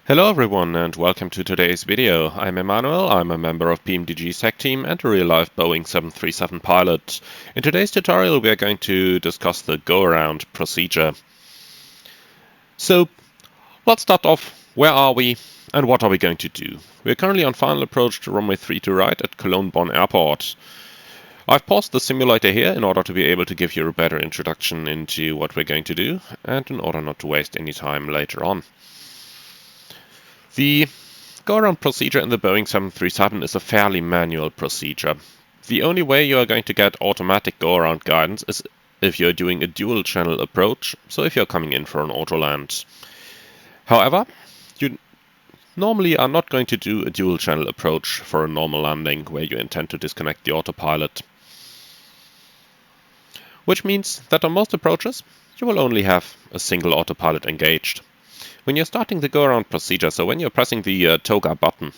Hello everyone and welcome to today's video. I'm Emmanuel, I'm a member of PMDG SEC team and a real-life Boeing 737 pilot. In today's tutorial we are going to discuss the go-around procedure. So let's start off. Where are we and what are we going to do? We're currently on final approach to runway 32 right at Cologne-Bonn Airport. I've paused the simulator here in order to be able to give you a better introduction into what we're going to do and in order not to waste any time later on. The go-around procedure in the Boeing 737 is a fairly manual procedure. The only way you are going to get automatic go-around guidance is if you're doing a dual-channel approach, so if you're coming in for an auto-land. However, you normally are not going to do a dual-channel approach for a normal landing where you intend to disconnect the autopilot. Which means that on most approaches, you will only have a single autopilot engaged. When you're starting the go-around procedure, so when you're pressing the toga button,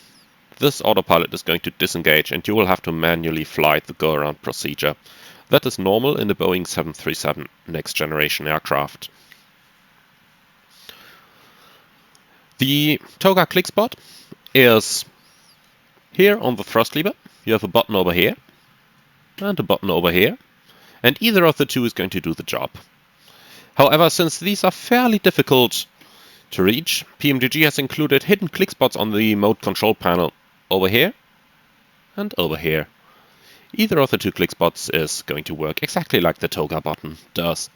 this autopilot is going to disengage and you will have to manually fly the go-around procedure. That is normal in the Boeing 737 next generation aircraft. The toga click spot is here on the thrust lever. You have a button over here and a button over here, and either of the two is going to do the job. However, since these are fairly difficult to reach, PMDG has included hidden click spots on the mode control panel over here and over here. Either of the two click spots is going to work exactly like the toga button does.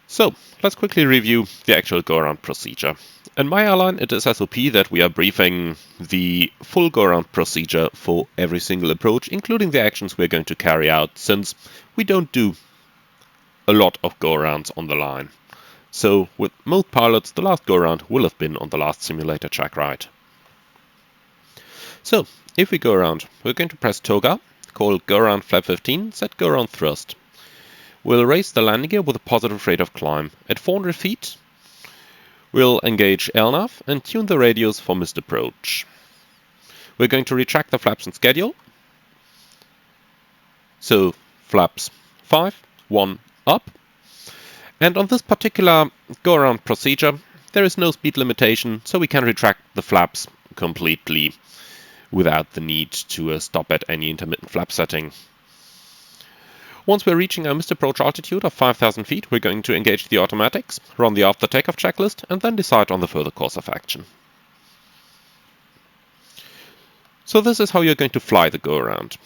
So, let's quickly review the actual go-around procedure. In my airline, it is SOP that we are briefing the full go-around procedure for every single approach, including the actions we're going to carry out, since we don't do a lot of go-arounds on the line. So, with most pilots, the last go-around will have been on the last simulator check ride. So, if we go around, we're going to press toga, call go-around flap 15, set go-around thrust. We'll raise the landing gear with a positive rate of climb. At 400 feet, we'll engage LNAV and tune the radius for missed approach. We're going to retract the flaps and schedule. So, flaps 5, 1, up. And on this particular go-around procedure, there is no speed limitation, so we can retract the flaps completely without the need to stop at any intermittent flap setting. Once we're reaching our missed approach altitude of 5,000 feet, we're going to engage the automatics, run the after takeoff checklist, and then decide on the further course of action. So this is how you're going to fly the go-around.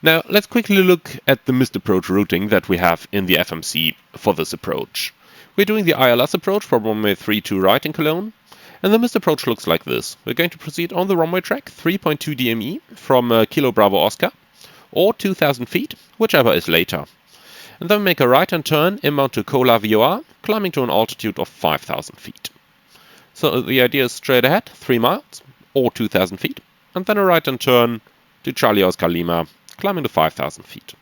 Now let's quickly look at the missed approach routing that we have in the FMC for this approach. We're doing the ILS approach for runway 32 right in Cologne, and the missed approach looks like this. We're going to proceed on the runway track 3.2 DME from Kilo Bravo Oscar, or 2,000 feet, whichever is later. And then make a right-hand turn inbound to Kola VOR, climbing to an altitude of 5,000 feet. So the idea is straight ahead, 3 miles, or 2,000 feet, and then a right-hand turn to Charlie Oscar Lima, climbing to 5,000 feet.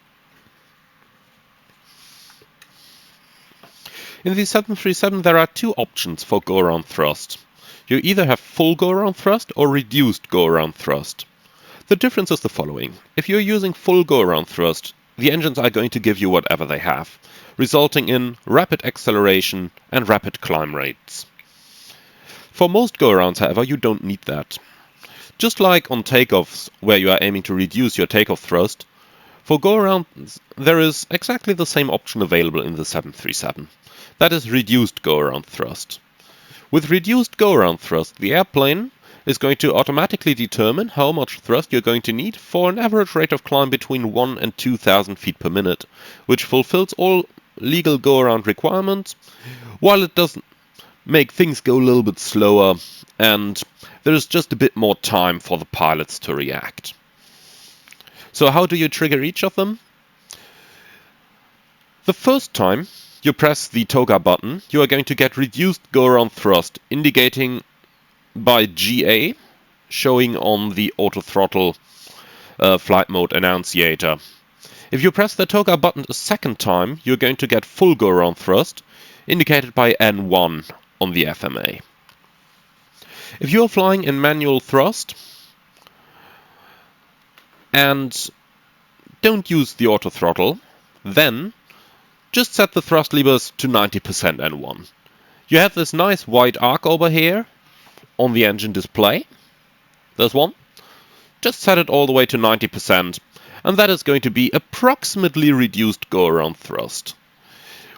In the 737 there are two options for go-around thrust. You either have full go-around thrust or reduced go-around thrust. The difference is the following. If you're using full go-around thrust, the engines are going to give you whatever they have, resulting in rapid acceleration and rapid climb rates. For most go-arounds, however, you don't need that. Just like on takeoffs, where you are aiming to reduce your takeoff thrust, for go-arounds there is exactly the same option available in the 737. That is reduced go-around thrust. With reduced go-around thrust, the airplane is going to automatically determine how much thrust you're going to need for an average rate of climb between 1 and 2,000 feet per minute, which fulfills all legal go-around requirements, while it does make things go a little bit slower and there's just a bit more time for the pilots to react. So how do you trigger each of them? The first time you press the toga button, you are going to get reduced go-around thrust, indicating by GA, showing on the auto throttle flight mode annunciator. If you press the toga button a second time, you're going to get full go-around thrust, indicated by N1 on the FMA. If you're flying in manual thrust and don't use the auto throttle, then just set the thrust levers to 90% N1. You have this nice white arc over here on the engine display. There's one. Just set it all the way to 90%, and that is going to be approximately reduced go-around thrust.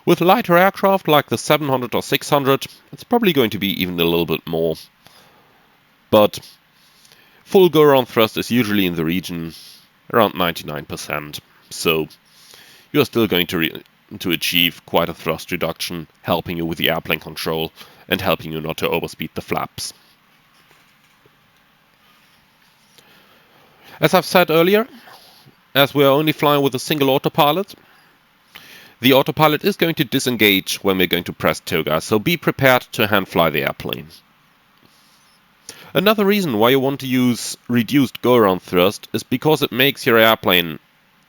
With lighter aircraft like the 700 or 600, it's probably going to be even a little bit more. But full go-around thrust is usually in the region around 99%, so you're still going to achieve quite a thrust reduction, helping you with the airplane control and helping you not to overspeed the flaps. As I've said earlier, as we are only flying with a single autopilot, the autopilot is going to disengage when we're going to press toga, so be prepared to hand fly the airplane. Another reason why you want to use reduced go-around thrust is because it makes your airplane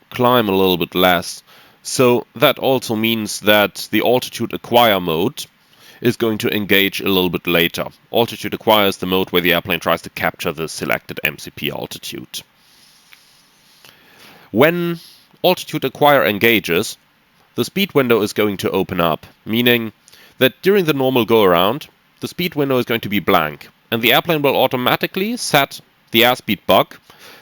climb a little bit less. So that also means that the altitude acquire mode is going to engage a little bit later. Altitude acquire is the mode where the airplane tries to capture the selected MCP altitude. When altitude acquire engages, the speed window is going to open up, meaning that during the normal go-around, the speed window is going to be blank, and the airplane will automatically set the airspeed bug,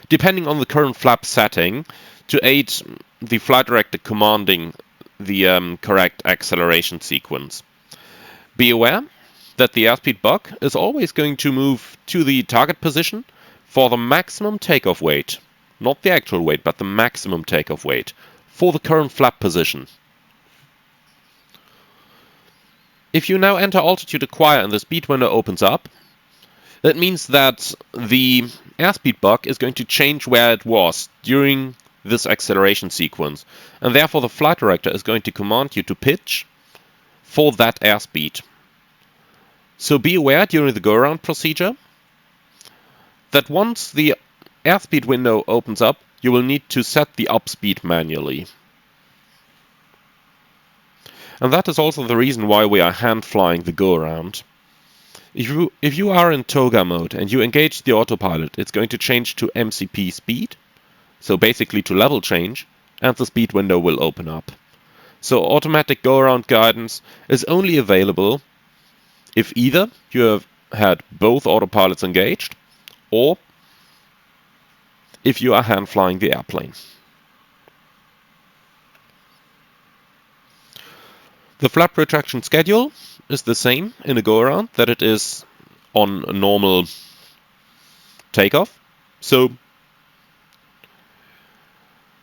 depending on the current flap setting, to aid the flight director commanding the correct acceleration sequence. Be aware that the airspeed bug is always going to move to the target position for the maximum takeoff weight, not the actual weight, but the maximum takeoff weight for the current flap position. If you now enter altitude acquire and the speed window opens up, that means that the airspeed bug is going to change where it was during this acceleration sequence, and therefore the flight director is going to command you to pitch for that airspeed. So be aware during the go-around procedure that once the airspeed window opens up, you will need to set the up speed manually. And that is also the reason why we are hand flying the go-around. If you are in toga mode and you engage the autopilot, it's going to change to MCP speed, so basically to level change, and the speed window will open up. So automatic go-around guidance is only available if either you have had both autopilots engaged, or if you are hand flying the airplane. The flap retraction schedule is the same in a go-around that it is on a normal takeoff. So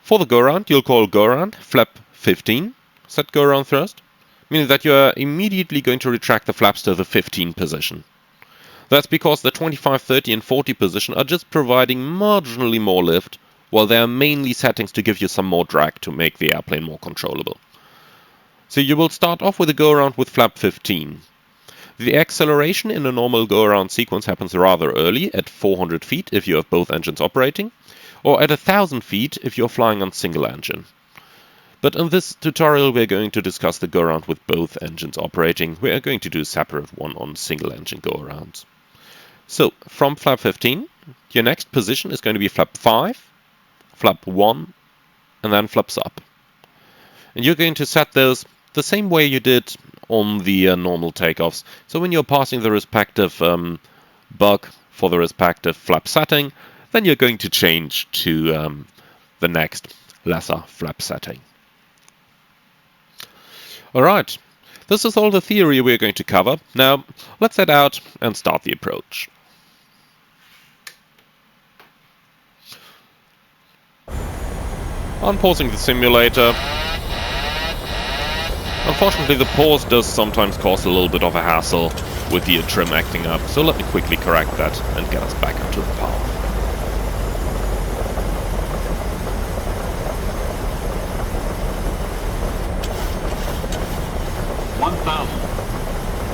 for the go-around, you'll call go-around flap 15, set go-around thrust, meaning that you are immediately going to retract the flaps to the 15 position. That's because the 25, 30 and 40 position are just providing marginally more lift, while they are mainly settings to give you some more drag to make the airplane more controllable. So you will start off with a go-around with flap 15. The acceleration in a normal go-around sequence happens rather early, at 400 feet if you have both engines operating, or at 1000 feet if you're flying on single engine. But in this tutorial we're going to discuss the go-around with both engines operating. We are going to do a separate one on single engine go-arounds. So from flap 15, your next position is going to be flap 5, flap 1, and then flaps up. And you're going to set those the same way you did on the normal takeoffs. So when you're passing the respective bug for the respective flap setting, then you're going to change to the next lesser flap setting. Alright, this is all the theory we're going to cover. Now let's head out and start the approach. Unpausing the simulator. Unfortunately, the pause does sometimes cause a little bit of a hassle with the trim acting up, so let me quickly correct that and get us back onto the path.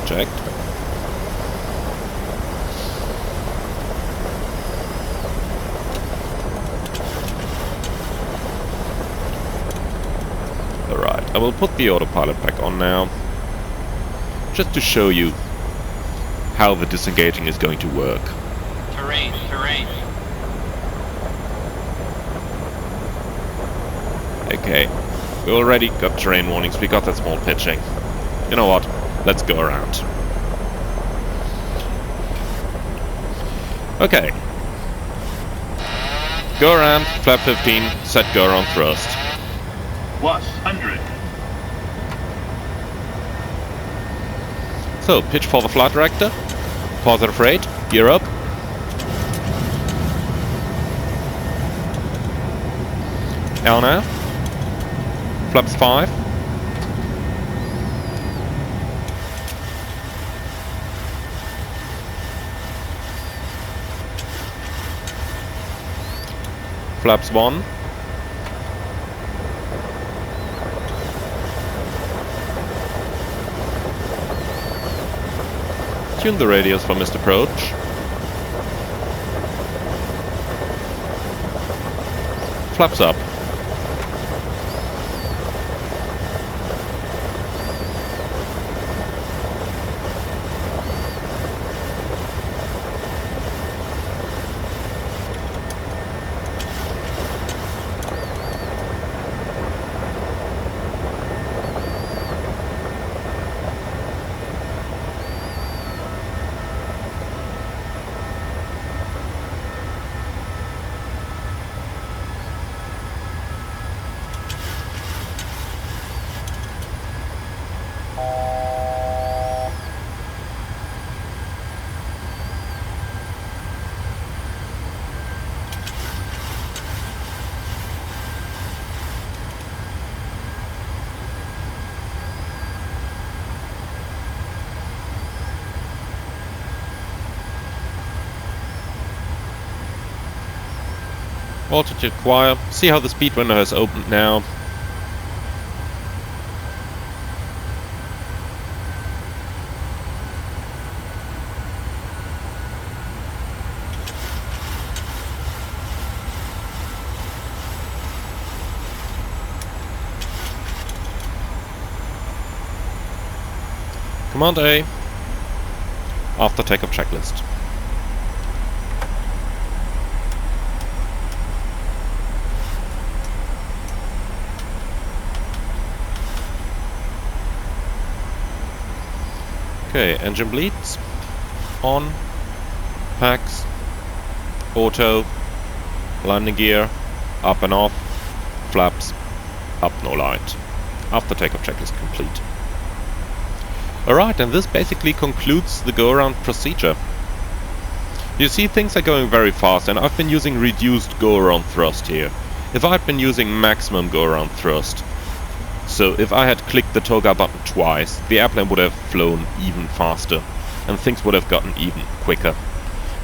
Checked. Alright, I will put the autopilot back on now, just to show you how the disengaging is going to work. Terrain. Okay, We already got terrain warnings, we got that small pitching. You know what? Let's go around. Okay. Go around, flap 15, set go around thrust. Plus 100. So, pitch for the flight director. Positive rate, gear up. L now. Flaps 5. Flaps 1. Tune the radios for missed approach. Flaps up. Altitude acquire. See how the speed window has opened now. Command A. After takeoff checklist. Okay, engine bleeds, on, packs, auto, landing gear, up and off, flaps, up no light. After takeoff checklist complete. Alright, and this basically concludes the go-around procedure. You see, things are going very fast, and I've been using reduced go-around thrust here. If I'd been using maximum go-around thrust, so if I had clicked the toga button twice, the airplane would have flown even faster, and things would have gotten even quicker.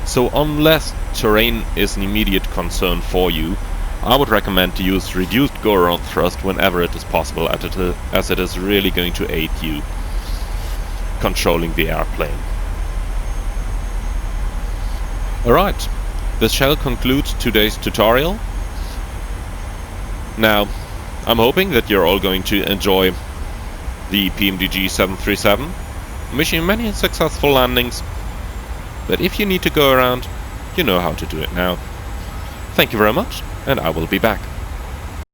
So unless terrain is an immediate concern for you, I would recommend to use reduced go-around thrust whenever it is possible, as it is really going to aid you controlling the airplane. Alright, this shall conclude today's tutorial. Now, I'm hoping that you're all going to enjoy the PMDG 737. Wishing you many successful landings. But if you need to go around, you know how to do it now. Thank you very much, and I will be back.